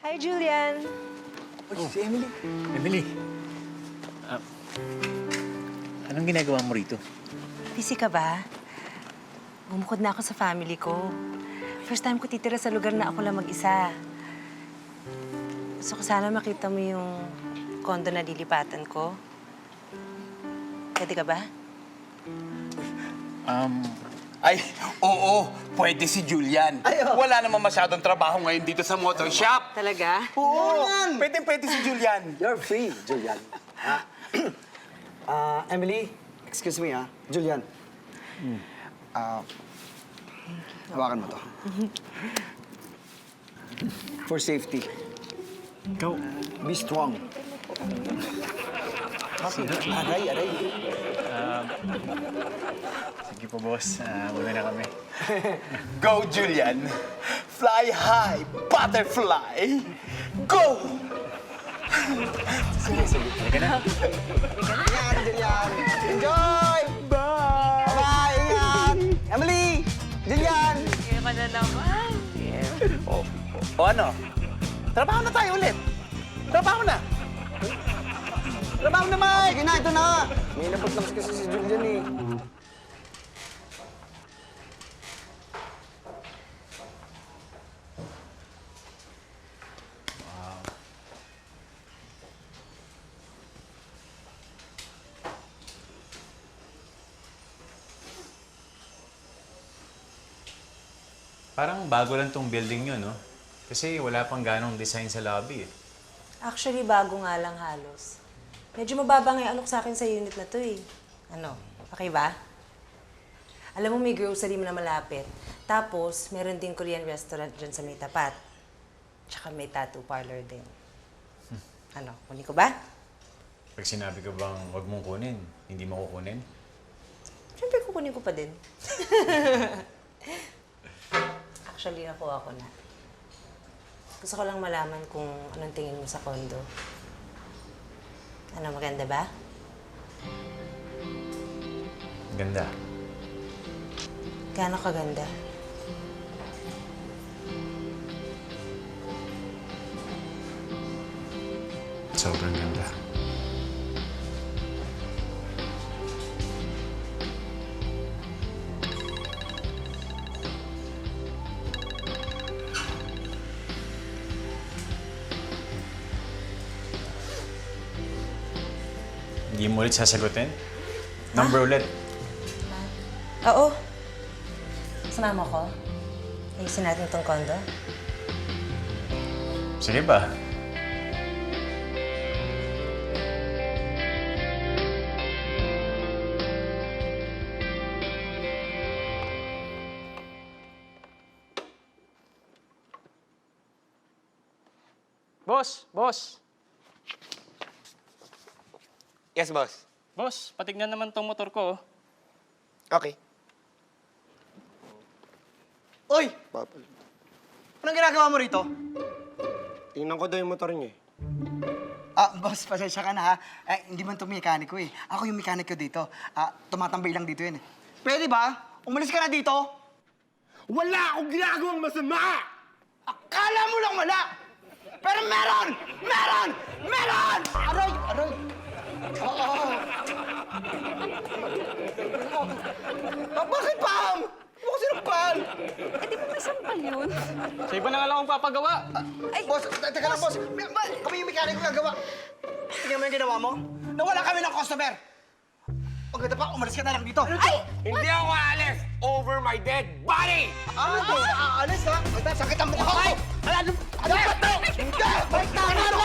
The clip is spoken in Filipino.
Hi, Julian. Oh, si Emily. Emily, anong ginagawa mo rito? Busy ka ba? Bumukod na ako sa family ko. First time ko titira sa lugar na ako lang mag-isa. Gusto ko sana makita mo yung condo na lilipatan ko. Pwede ka ba? Ay, oo. Pwede si Julian. Wala naman masyadong trabaho ngayon dito sa motor shop. Talaga? Oo. Pwede si Julian. You're free, Julian. Emily, excuse me, Julian. Hawakan mo to. For safety. Ikaw? Be strong. Aray. Sige po, boss. Muna na kami. Go, Julian. Fly high, butterfly. Go! Halika na. Ingat, Julian. Enjoy! Bye! Bye! Ingat! Emily! Julian! Kaya ka na naman. O ano? Trabaho na tayo ulit. Trabaho na. Trabaho na, Mike! Sige na, ito na! May inabot lang kasi si Julian eh. Parang bago lang tong building nyo, no? Kasi wala pang ganong design sa lobby, eh. Actually, bago nga lang halos. Medyo mababa nga yung alok sa akin sa unit na to eh. Ano, okay ba? Alam mo, may grocery na malapit. Tapos, meron din Korean restaurant dyan sa may tapat. Tsaka may tattoo parlor din. Ano, kunin ko ba? Pag sinabi ko bang wag mong kunin, hindi mo kukunin? Siyempre, kukunin ko pa din. Actually, nakuha ko na. Gusto ko lang malaman kung anong tingin mo sa condo. Ano, maganda ba? Ganda. Gaano kaganda? Sobrang ganda. Hindi mo ulit sasagutin? Number ulit. Oo. Sumama ko. Ayusin natin tong condo. Sige ba? Boss! Yes, boss. Boss, patignan naman tong motor ko. Okay. Uy! Anong ginagawa mo rito? Tingnan ko daw yung motor niya eh. Boss, pasensya ka na ha. Hindi man ito mekaniko eh. Ako yung mekaniko dito. Tumatambay lang dito yun eh. Pwede ba? Umalis ka na dito? Wala akong ginagawang masama! Akala mo lang wala! Pero meron! Meron! Meron! Aray! Aray! Oo! Bakit, Pam? Ano kasi sinupal? Sa iba na nga lang akong papagawa. Boss, teka lang, boss. Kami yung mekaniko gagawa. Tingnan mo yung ginawa mo. Nawala kami ng customer. Ang ganda pa, umalis ka na lang dito. Ay! Hindi ako aalis over my dead body! Ano to? Aalis ha? Basta sakit ang mukha ko. Ano ba to? Hindi! Balik na! Ano?